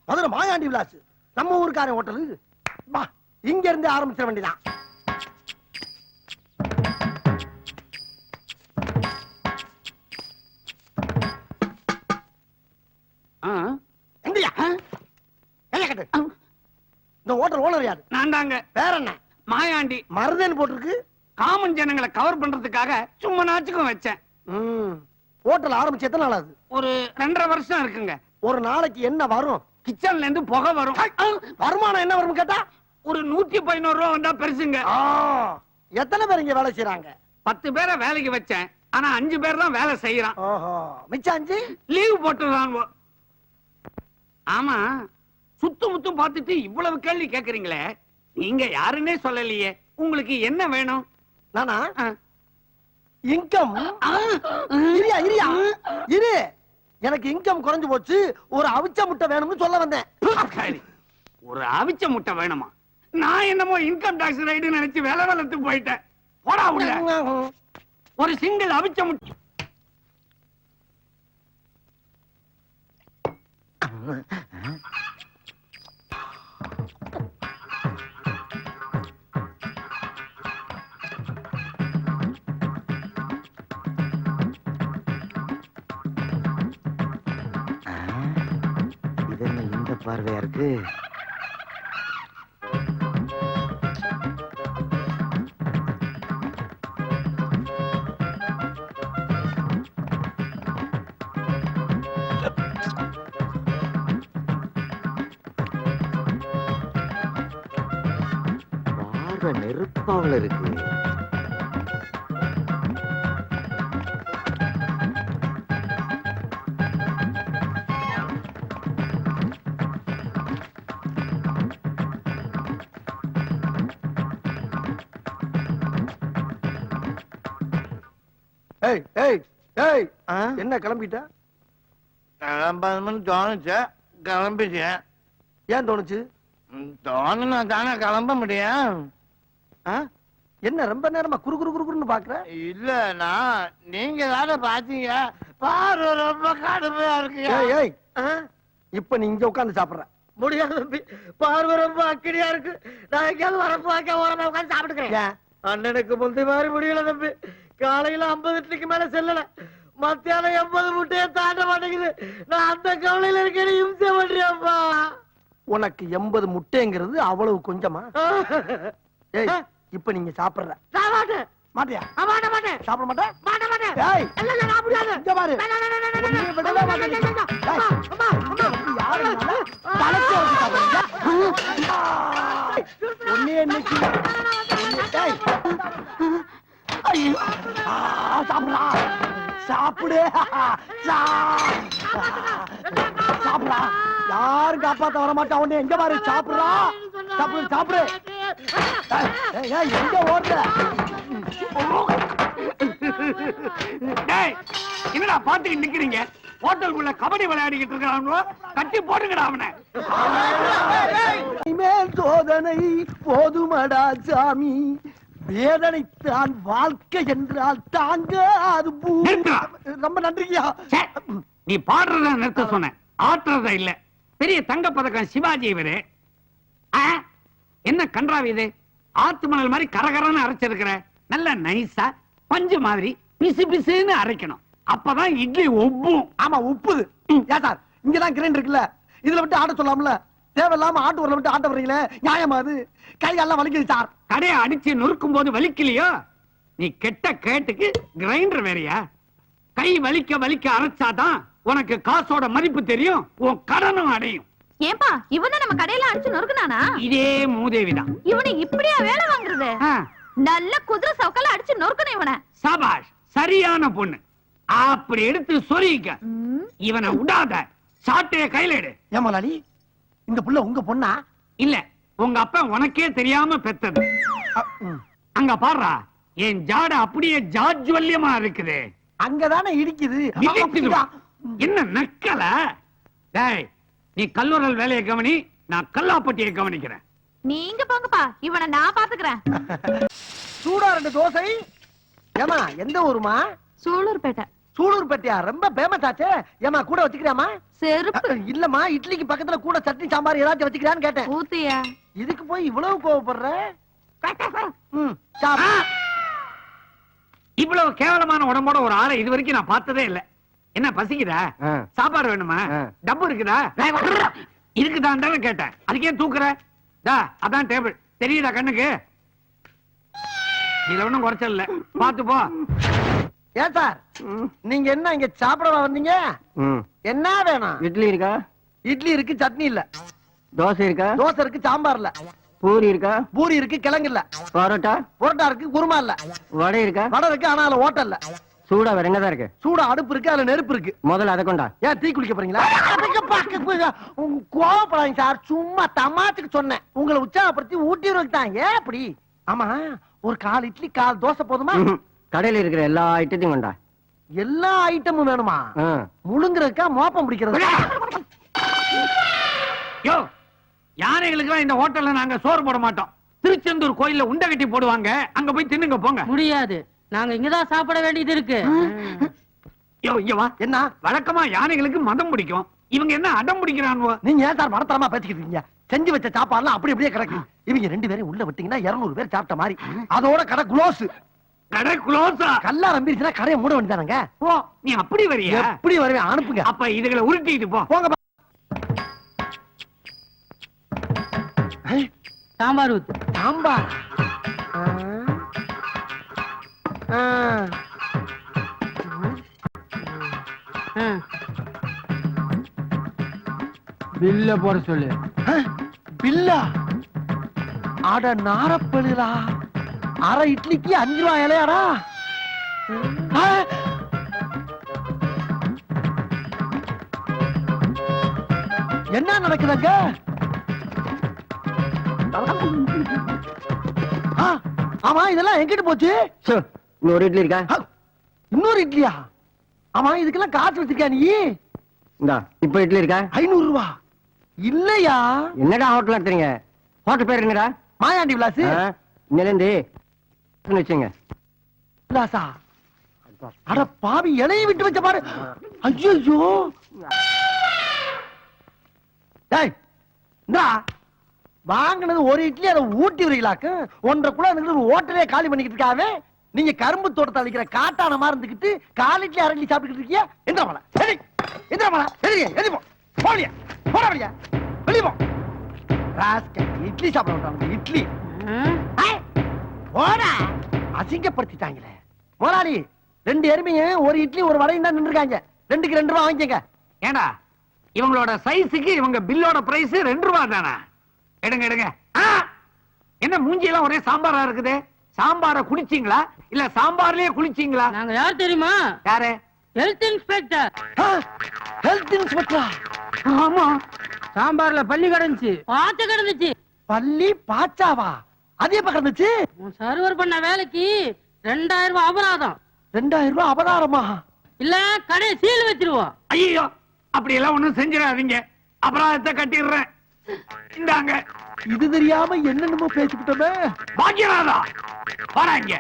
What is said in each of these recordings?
மதுரை மாயாண்டி விலாஸ் நம்ம ஊருக்காரன் ஹோட்டலு. இங்க இருந்து ஆரம்பிச்சிட வேண்டியதான். இந்த ஹோட்டல் ஓனர் யாரு? நான் தாங்க. பேர் என்ன? மாயாண்டி. மருதேன்னு போட்டிருக்கு. காமன் ஜனங்களை கவர் பண்றதுக்காக சும்மா நாச்சுக்கும் வச்சேன். ஹோட்டல் ஆரம்பிச்சு எத்தனை நாள் ஆகுது? ஒரு 2.5 வருஷம் இருக்குங்க. ஒரு நாளைக்கு என்ன வரும்? கிச்சன்ல இருந்து புகை வரும். வருமானம் என்ன வரும் கேட்டா? ஒரு 111 ரூபா வந்தா பெருசுங்க. எத்தனை பேர் இங்க வேலை செய்யறாங்க? 10 பேரை வேலைக்கு வச்சேன். ஆனா 5 பேர் தான் வேலை செய்யறான். மிச்சம் 5 லீவ் போட்டுறாங்க. ஆமா, சுத்து முத்தும் பார்த்துட்டு இவ்வளவு கேள்வி கேக்குறீங்களே, நீங்க யாருன்னே சொல்லலையே. உங்களுக்கு என்ன வேணும்? நானா இன்கம். இரு, எனக்கு இன்கம் குறைஞ்சு போச்சு, ஒரு அவிச்ச முட்டை வேணும்னு சொல்ல வந்தேன். ஒரு அவிச்ச முட்டை வேணுமா? நான் என்னமோ இன்கம் டாக்ஸ் ரைடு நினைச்சு வேலை வளர்த்து போயிட்டேன். போடா உள்ள. ஒரு சிங்கிள் அவிச்ச முட்டை. இந்த பார்வையா இருக்கு. பார்வை நெருப்பாவில் இருக்கு. என்ன கிளம்பிட்ட? கிளம்பணும்னு தோணுச்சு, கிளம்பிட்டேன். ஏன் தோணுச்சு? தோணுனா தானே கிளம்ப முடியும். என்ன ரொம்ப நேரமா குறு குறு குறுன்னு பாக்குற? இல்ல, நீங்க தானே பாத்தீங்க. பார்வை ரொம்ப கடுமையா இருக்கு. இப்ப நீ இங்க உட்காந்து சாப்பிடுற? முடியாது தம்பி, பார்வை ரொம்ப அக்கடியா இருக்கு. நான் எங்கேயாவது வரப்பு வாக்க ஓரமா உட்காந்து சாப்பிட்டுக்கிறேன். அண்ணனுக்கு முந்தி மாதிரி முடியல தம்பி. காலையில 50 இட்லிக்கு மேல செல்லல, மத்தியானம் 80 முட்டையை தாண்ட மாட்டேங்குது. நான் அந்த கவலையில இருக்கேன். இம்சை பண்றியாப்பா. உனக்கு 80 முட்டைங்கிறது அவ்வளவு கொஞ்சமா? இப்ப நீங்க சாப்பிடுற? மாட்டியா? சாப்பிட மாட்டேன். சாப்பிடு, சாப்பிடா. யாரும் காப்பாத்த வர மாட்டா. உடனே எங்க பாரு, சாப்பிடுறா. சாப்பிடு, சாப்பிடு. எங்க ஓடுற? என்னடா பாத்துக்கிட்டு நிக்கிறீங்க? ஹோட்டலுக்குள்ள கபடி விளையாடிக்கிட்டு இருக்கானோ, கட்டி போடுங்கடா அவனை. மேல் சோதனை போதுமடா சாமி, வேதனைத்தான் வாழ்க்கை என்றால் தாங்க அது. ரொம்ப நன்றியா. நீ பாடுறத நிறுத்த சொன்ன, ஆட்டுறத இல்ல. பெரிய தங்க பதக்கம் சிவாஜி இவரு. என்ன கன்றாவி இது? ஆத்து மணல் மாதிரி கரகரன்னு அரைச்சிருக்கிற. நல்ல நைஸா பஞ்சு மாதிரி பிசு பிசுன்னு அரைக்கணும். அப்பதான் இட்லி ஒப்பும். ஆமா, உப்புது. ஏன் சார், இங்கதான் கிரைண்டர் இருக்குல்ல, இதுல விட்டு ஆட்ட சொல்லாமல. தேவையில்லாம ஆட்டு ஊர்ல விட்டு ஆட்ட வர்றீங்களே, நியாயமா? அது கையெல்லாம் வலிக்குது சார். கடையை அடிச்சு நொறுக்கும் போது வலிக்கலையோ? நீ கெட்ட கேட்டுக்கு கிரைண்டர் வேறையா? கை வலிக்க வலிக்க அரைச்சாதான் உனக்கு காசோட மதிப்பு தெரியும், உன் கடனும் அடையும். ஏன்பா இவனை நம்ம கடையில அடிச்சு நொறுக்குனானா? இதே மூதேவிதான். இவனை இப்படியா வேலை வாங்குறது? நல்ல குதிரை சவுக்கால அடிச்சு நொறுக்கணும் இவனை. சபாஷ், சரியான பொண்ணு. அப்படி எடுத்து சொரிக்க. இவனை விடாத, சாட்டைய கையில எடு. ஏமாலாளி, இந்த புள்ள உங்க பொண்ணா? இல்ல, உங்க அப்பா உனக்கே தெரியாம பெத்தது. அங்க பாடுறா, என் ஜாட அப்படியே ஜாஜ்வல்யமா இருக்குது. அங்கதானே இடிக்குது. என்ன நக்கல? டேய், நீ கல்லூரல் வேலையை கவனி, நான் கல்லாப்பட்டியை கவனிக்கிறேன். நீங்க போங்கப்பா, இவனை நான் பாத்துக்கிறேன். சூடா 2 தோசை. ஏமா, எந்த ஊருமா? சூலூர்பேட்டை. சூலூர்பேட்டையா? ரொம்ப ஃபேமஸ் ஆச்சே. ஏமா கூட வச்சுக்கிறியாமா? செருப்பு இல்லம்மா, இட்லிக்கு பக்கத்துல கூட சட்னி சாம்பார் ஏதாச்சும் வச்சுக்கிறான்னு கேட்டேன். ஊத்தியா? இதுக்கு போய் இவ்வளவு கோவப்படுற? சாப்பிடு. இவ்வளவு கேவலமான உடம்போட ஒரு ஆளை இது வரைக்கும் நான் பார்த்ததே இல்ல. என்ன பசிக்குதா? சாப்பாடு வேணுமா? டப்பு இருக்குதா? இருக்குதான் கேட்டேன். அதுக்கே தூக்குற? அதான் டேபிள் தெரியுதா கண்ணுக்கு? இதுல ஒண்ணும் குறைச்சல் இல்ல, பாத்து போ. ஏன் சார், நீங்க என்ன இங்க சாப்பிட வந்தீங்க? என்ன வேணும்? இட்லி இருக்கா? இட்லி இருக்கு, சட்னி இல்ல. தோசை இருக்கா? தோசை இருக்கு, சாம்பார் இல்ல. பூரி இருக்கா? பூரி இருக்கு, கிழங்கு இல்ல. பரோட்டா? புரோட்டா இருக்கு, குருமா இல்ல. வடை இருக்கா? வடை இருக்கு, ஆனா அதுல ஓட்டல் இல்ல. சூடா வேற என்னதான் இருக்கு? சூடா அடுப்பு இருக்கு, அதுல நெருப்பு இருக்கு. முதல்ல அதை கொண்டா. ஏன் டீ குடிக்க போறீங்களா? கோவப்படாதீங்க சார், சும்மா தமாத்துக்கு சொன்னேன். உங்களை உற்சாகப்படுத்தி ஊட்டி தான். ஏன் அப்படி? ஆமா, ஒரு 4 இட்லி 4 தோசை போதுமா? கடையில இருக்கிற எல்லா ஐட்டத்தையும் கொண்டா. எல்லா ஐட்டமும் வேணுமா? முழுங்குறதுக்கா மோப்பம் பிடிக்கிறது? யோ, யானைகளுக்கு இந்த ஹோட்டல்ல நாங்க சோறு போட மாட்டோம். திருச்செந்தூர் கோயில்ல உண்டை கட்டி போடுவாங்க, அங்க போய் தின்னுங்க போங்க. முடியாது, நாங்க இங்கதான் சாப்பிட வேண்டியது இருக்கு. யோ, இங்க வா. என்ன வழக்கமா யானைகளுக்கு மதம் பிடிக்கும், இவங்க என்ன அடம் பிடிக்கிறானுவோ? நீங்க ஏன் சார் மடத்தரமா பேசிக்கிட்டு இருக்கீங்க? செஞ்சு வச்ச சாப்பாடுலாம் அப்படி அப்படியே கிடக்கு. இவங்க 2 பேரும் உள்ள விட்டீங்கன்னா 200 பேர் சாப்பிட்ட மாதிரி. அதோட கடை குளோஸ். கடை க்ளோஸா? கல்லா நம்பிருச்சுன்னா கடையை மூட வேண்டியதானங்க. ஓ, நீ அப்படி வரியா? எப்படி வருவேன்? அனுப்புங்க. அப்ப இதுகளை உருட்டிட்டு போ. போங்க. சாம்பார் ஊத்து. சாம்பார்? பில்ல போட சொல்லு. பில்லா? அட நாரப்பழுதா, அரை இட்லிக்கு 5 ரூபாய் இலையாடா? என்ன நடக்குதுங்க? ஆமா, இதெல்லாம் எங்கிட்டு போச்சு? இன்னொரு இட்லி இருக்கா? இன்னொரு இட்லியா? ஆமா, இதுக்கெல்லாம் காசு வச்சிருக்கியா நீ? இந்தா, இப்ப இட்லி இருக்கா? 500 ரூபாய் இல்லையா? என்னடா ஹோட்டல் நடத்துறீங்க? ஹோட்டல் பேர் என்னடா? மாயாண்டி விலாஸ். இன்னிலிருந்து வச்சுங்க. விலாசா? அட பாவி, இலையை விட்டு வச்ச பாரு. ஐயோ, டேய், இந்தா வாங்கினது ஒரு இட்லி, அதை ஊட்டி வரீங்களாக்கு. 1.5 கிலோ ஹோட்டலே காலி பண்ணிக்கிட்டு இருக்காவே. நீங்க கரும்பு தோட்டத்தை அழிக்கிற காட்டான மாதிரி இருந்துகிட்டு 4 இட்லி 1/2 இட்லி சாப்பிட்டுக்கிட்டு இருக்கீங்க. எந்திரமலை, சரி எந்திரமலை, சரி எழுதி போ. போலியா போடா, வெளிய போ. ராஸ்கல், இட்லி சாப்பிட விட்டாங்க. இட்லி போடா, அசிங்கப்படுத்திட்டாங்களே. முதலாளி, 2 எருமையும் ஒரு இட்லி ஒரு வடையும் தான் நின்றுருக்காங்க. 2க்கு 2 ரூபாய் வாங்கிக்கங்க. ஏண்டா, இவங்களோட சைஸுக்கு இவங்க பில்லோட பிரைஸ் 2 ரூபாய் தானா? எடுங்க எடுங்க. என்ன மூஞ்சியெல்லாம் ஒரே சாம்பாரா இருக்குது? சாம்பார குடிச்சீங்களா இல்ல சாம்பார்லயே குளிச்சீங்களா? நாங்க யார் தெரியுமா? யாரு? Health inspector. ஹெல்த் இன்ஸ்பெக்டரா? ஆமா. சாம்பார்ல பள்ளி கிடந்துச்சு, பாச்ச கிடந்துச்சு. பள்ளி பாச்சாவா? அது எப்ப கிடந்துச்சு? சர்வர் பண்ண வேலைக்கு 2000 ரூபாய் அபராதம். 2000 ரூபாய் அபராதமா? இல்ல கடை சீல் வச்சிருவோம். ஐயோ, அப்படி எல்லாம் ஒண்ணும் செஞ்சிடாதீங்க, அபராதத்தை கட்டிடுறேன். இந்தாங்க. இது தெரியாம என்னென்னமோ பேசிக்கிட்டோமே. பாக்கியராதா, வராங்க.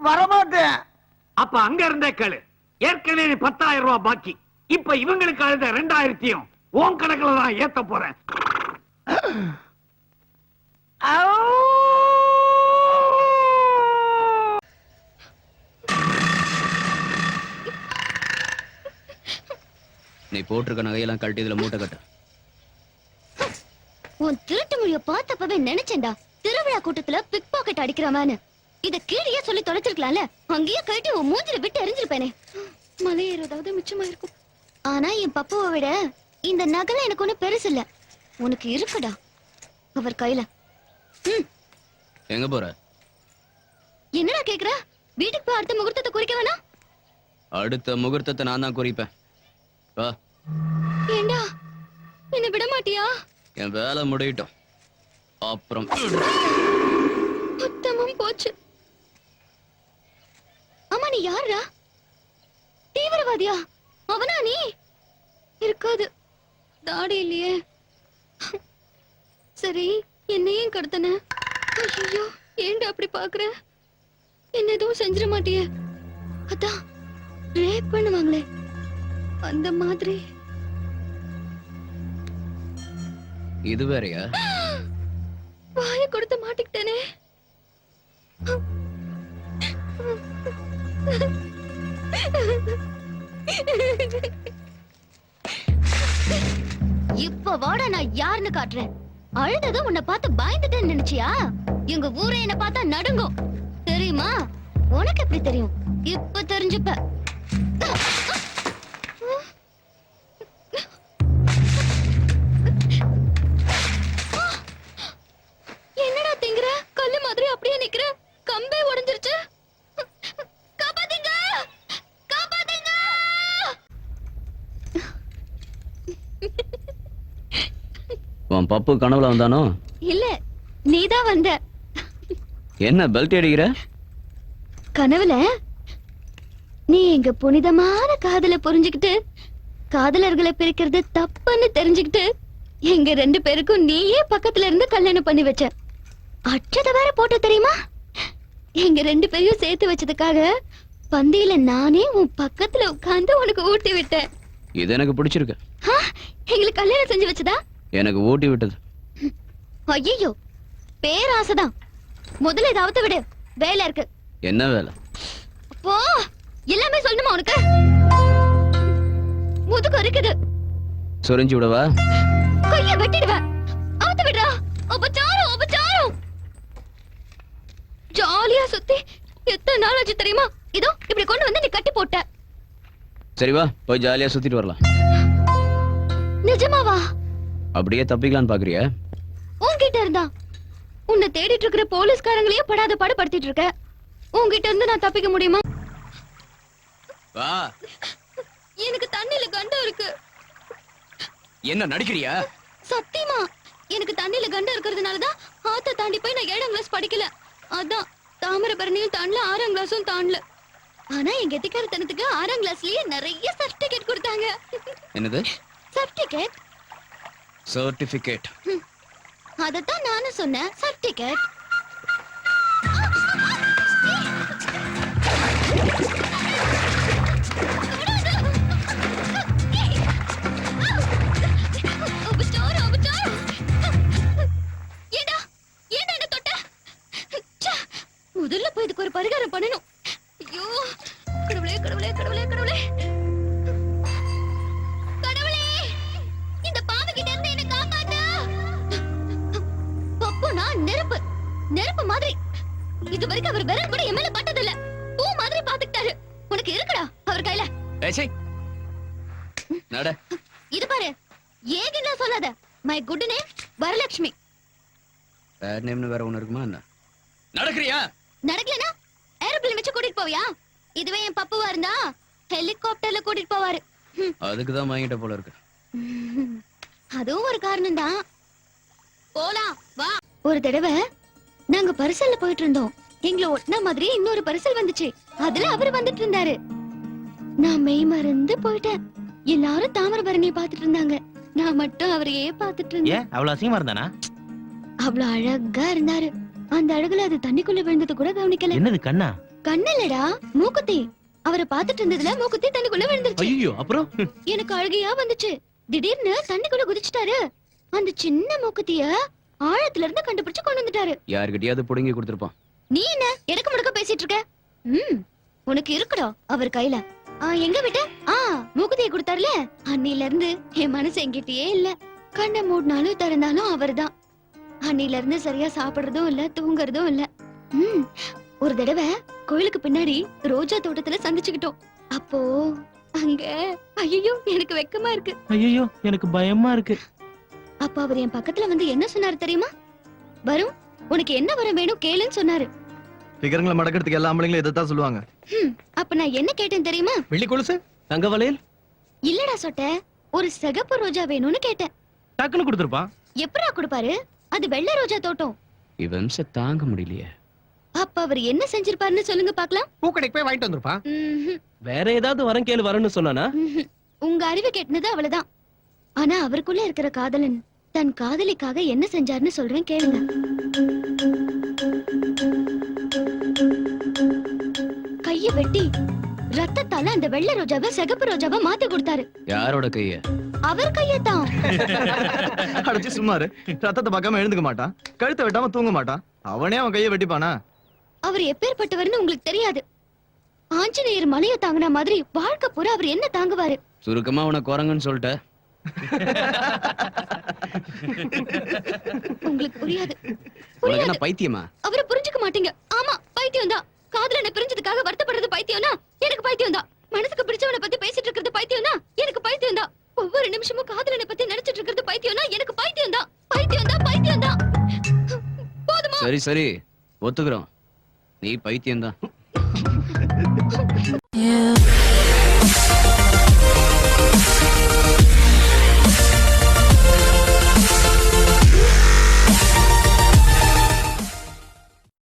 வரமாட்டேன். அப்ப அங்க இருந்தே கேளு. ஏற்கனவே 10,000 ரூபாய் பாக்கி. இப்ப இவங்களுக்கு அழுத 2000 உன் கணக்குல தான் ஏத்த போறேன். நீ போட்டிருக்க நகையெல்லாம் கழட்டி இதுல மூட்டை கட்டு. உன் திருட்டு மொழிய பார்த்தப்பவே நினைச்சேன்டா, திருவிழா கூட்டத்துல பிக் பாக்கெட் அடிக்கிறவன்னு. இத கீழே சொல்லி தொலைச்சிருக்கலாம்ல. அங்கேயே கழட்டி உன் மூஞ்சில விட்டு எரிஞ்சிருப்பேனே. மலை ஏறதாவது மிச்சமா இருக்கும். ஆனா என் பப்பாவை விட இந்த நகலை எனக்கு ஒண்ணு பெருசு இல்ல. உனக்கு இருக்குடா அவர் கையில. எங்க போற? என்னடா கேக்குற? வீட்டுக்கு போய் அடுத்த முகூர்த்தத்தை குறிக்க வேணா? அடுத்த முகூர்த்தத்தை நான் தான் குறிப்பேன். வா. ஏண்டா, என்ன விட மாட்டியா? என் வேலை முடியட்டும், அப்புறம் மொத்தமும் போச்சு. அம்மா, நீ யாரா? தீவிரவாதியா? அவனா நீ? இருக்காது, தாடி இல்லையே. சரி, என்னையும் கடத்தன. ஐயோ, ஏண்டா அப்படி பாக்குற? என்ன எதுவும் செஞ்சிட மாட்டியே? அதான் ரேப் பண்ணுவாங்களே அந்த மாதிரி. இது வேறயா? வாயை கொடுத்து மாட்டிக்கிட்டேனே. இப்ப வாடா நான் யாருன்னு காட்டுறேன். அழுததும் உன்னை பார்த்து பயந்துட்டேன்னு நினைச்சியா? எங்க ஊரே என்ன பார்த்தா நடுங்கும் தெரியுமா? உனக்கு எப்படி தெரியும்? இப்ப தெரிஞ்சுப்ப. என்னடா திங்குற? கல்லு மாதிரி அப்படியே நிக்கிற. கம்பே உடைஞ்சிருச்சு. காப்பாத்துங்க, காப்பாத்துங்க. உன் பப்பு கனவுல வந்தானோ? இல்ல, நீதான் வந்த. என்ன பெல்ட் அடிக்கிற? கனவுல நீ எங்க புனிதமான காதலை புரிஞ்சுக்கிட்டு காதலர்களை பிரிக்கிறது தப்புன்னு தெரிஞ்சுக்கிட்டு எங்க 2 பேருக்கும் நீயே பக்கத்துல இருந்து கல்யாணம் பண்ணி வச்ச. அச்சத வேற போட்ட தெரியுமா? எங்க 2 பேரையும் சேர்த்து வச்சதுக்காக பந்தியில நானே உன் பக்கத்துல உட்கார்ந்து உனக்கு ஊட்டி விட்டேன். இது எனக்கு பிடிச்சிருக்கு. எங்களுக்கு கல்யாணம் செஞ்சு வச்சதா? எனக்கு ஊட்டி விட்டது. ஐயோ, பேராசைதான். முதல்ல இதை அவுத்து விடு, வேலை இருக்கு. என்ன வேலை? போ, எல்லாமே சொல்லணுமா உனக்கு? முதுகு இருக்குது. சொரிஞ்சு விடவா? கைய வெட்டிடுவேன். அவுத்து விடுறா. அபச்சாரம், அபச்சாரம். ஜாலியா சுத்தி எத்தனை நாள் ஆச்சு தெரியுமா? இதோ இப்படி கொண்டு வந்து நீ கட்டி போட்ட. சரி வா, போய் ஜாலியா சுத்திட்டு வரலாம். நிஜமாவா? அப்படியே தப்பிக்கலான்னு பாக்குறியா? உன்கிட்ட இருந்தா உன்னை தேடிட்டு இருக்கிற போலீஸ்காரங்களையே படாத பாடுபடுத்திட்டு இருக்க. உன்கிட்ட இருந்து நான் தப்பிக்க முடியுமா? வா. எனக்கு தண்ணில கண்டம் இருக்கு. என்ன நடிக்கிறியா? சத்தியமா எனக்கு தண்ணில கண்டம் இருக்கிறதுனாலதான் ஆத்த தாண்டி போய் நான் 7ஆம் கிளாஸ் படிக்கல. அதான் தாமிரபரணியும் தாண்டல, 6ஆம் கிளாஸும் தாண்டல. ஆனா எங்க எத்திக்காரத்தனத்துக்கு 6ஆம் கிளாஸ்லயே நிறைய சர்டிபிகேட் கொடுத்தாங்க. என்னது சர்டிபிகேட்? சர்டிபிகேட். அதத்தான் நானும் சொன்னேன், சர்டிபிகேட். முதல்ல போய் இதுக்கு ஒரு பரிகாரம் பண்ணணும். ஐயோ, கடவுளே கடவுளே கடவுளே கடவுளே கடவுளே, இந்த பாம்பு கிட்ட இருந்து என்ன காப்பாத்து. பப்புனா நெருப்பு, நெருப்பு மாதிரி. இது வரைக்கும் அவர் விரல் கூட என் மேல பட்டதில்ல. பூ மாதிரி பாத்துக்கிட்டாரு. உனக்கு இருக்குடா அவர் கையில. நட. இது பாரு, ஏகின்னா சொல்லாத. My good name Varalakshmi. Bad நேம்னு வேற ஒண்ணு இருக்குமா என்ன? நடக்கறியா? நடக்கலனா ஏரோப்ளேன் வச்சு கூட்டிட்டு போவியா? இதுவே என் பப்புவா இருந்தா ஹெலிகாப்டர்ல கூட்டிட்டு போவாரு. அதுக்கு தான் வாங்கிட்ட போல இருக்கு. அதுவும் ஒரு காரணம் தான். போலாம் வா. ஒரு தடவை நாங்க பரிசல்ல போயிட்டு இருந்தோம். எங்களை ஒட்டின மாதிரி இன்னொரு பரிசல் வந்துச்சு. அதுல அவர் வந்துட்டு இருந்தாரு. நான் மெய் மறந்து போயிட்டேன். எல்லாரும் தாமிரபரணியை பாத்துட்டு இருந்தாங்க. நான் மட்டும் அவரையே பாத்துட்டு இருந்தேன். அவ்வளவு அசிங்கமா இருந்தானா? அவ்வளவு அழகா இருந்தாரு. அந்த அழகுல அது தண்ணிக்குள்ள விழுந்தது கூட கவனிக்கல. என்னது கண்ணா? கண்ணல்லடா, மூக்குத்தி. அவரை பாத்துட்டு இருந்ததுல மூக்குத்தி தண்ணிக்குள்ள விழுந்துருச்சு. ஐயோ, அப்புறம்? எனக்கு அழுகையா வந்துச்சு. திடீர்னு தண்ணிக்குள்ள குதிச்சுட்டாரு. அந்த சின்ன மூக்குத்திய ஆழத்துல இருந்து கண்டுபிடிச்சு கொண்டு வந்துட்டாரு. யார்கிட்டயாவது புடுங்கி கொடுத்துருப்பான். நீ என்ன எனக்கு முடுக்க பேசிட்டு இருக்க? உனக்கு இருக்குடா அவர் கையில. எங்க விட்ட? மூக்குத்திய கொடுத்தாருல, அன்னில இருந்து என் மனசு எங்கிட்டயே இல்ல. கண்ணை மூடினாலும் திறந்தாலும் அவர்தான். அன்னில இருந்து சரியா சாப்பிடுறதும் இல்ல, தூங்குறதும் இல்ல. ஒரு தடவை கோயிலுக்கு பின்னாடி ரோஜா தோட்டத்துல சந்திச்சுக்கிட்டோம். அப்போ அங்க ஐயோ எனக்கு வெக்கமா இருக்கு. ஐயோ, எனக்கு பயமா இருக்கு. அப்ப அவர் என் பக்கத்துல வந்து என்ன சொன்னாரு தெரியுமா? வரும், உனக்கு என்ன வரம் வேணும் கேளுன்னு சொன்னாரு. பிகரங்களை மடக்கிறதுக்கு எல்லா ஆம்பளைங்களும் இதைத்தான் சொல்லுவாங்க. அப்ப நான் என்ன கேட்டேன் தெரியுமா? வெள்ளி கொலுசு, தங்க வளையல்? இல்லடா சொட்ட, ஒரு சிகப்பு ரோஜா வேணும்னு கேட்டேன். டக்குன்னு கொடுத்துருப்பான். எப்படா கொடுப்பாரு? அது வெள்ளை ரோஜா தோட்டம். இவன் தாங்க முடியலையே. அப்ப அவர் என்ன செஞ்சிருப்பாருன்னு சொல்லுங்க பாக்கலாம். பூக்கடைக்கு போய் வாங்கிட்டு வந்திருப்பான். வேற ஏதாவது வரம் கேளு வரணும்னு சொன்னானா? உங்க அறிவு கேட்டது அவ்வளவுதான். ஆனா அவருக்குள்ள இருக்கிற காதலன் தன் காதலிக்காக என்ன செஞ்சாருன்னு சொல்றேன் கேளுங்க. கைய வெட்டி ரத்தத்தால அந்த வெள்ளை ரோஜாவை சிகப்பு ரோஜாவா மாத்தி கொடுத்தாரு. யாரோட கைய? அவர் கையத்தான். அடைச்சு சும்மாரு. ரத்தத்தை பார்க்காம எழுந்துக்க மாட்டான், கழுத்தை வெட்டாம தூங்க மாட்டான். அவனே அவன் கையை வெட்டிப்பானா? அவர் எப்பேற்பட்டவர்னு உங்களுக்கு தெரியாது. ஆஞ்சநேயர் மலைய தாங்கின மாதிரி வாழ்க்கை பூரா அவர் என்ன தாங்குவாரு? சுருக்கமா உனக்கு குரங்குன்னு சொல்லிட்ட. உங்களுக்கு புரியாது. உனக்கு என்ன பைத்தியமா? அவரை புரிஞ்சுக்க மாட்டீங்க. ஆமா, பைத்தியம் தான். காதலனை பிரிஞ்சதுக்காக வருத்தப்படுறது பைத்தியம்னா எனக்கு பைத்தியம் தான். மனசுக்கு பிடிச்சவனை பத்தி பேசிட்டு இருக்கிறது பைத்தியம்னா எனக்கு பைத்தியம் தான். ஒவ்வொரு நிமிஷமும் காதலனை பத்தி நினைச்சிட்டு இருக்கிறது பைத்தியம்னா எனக்கு பைத்தியம் தான். பைத்தியம் தான், பைத்தியம் தான். போதுமா? சரி சரி, ஒத்துக்கிறோம், நீ பைத்தியம்தான்.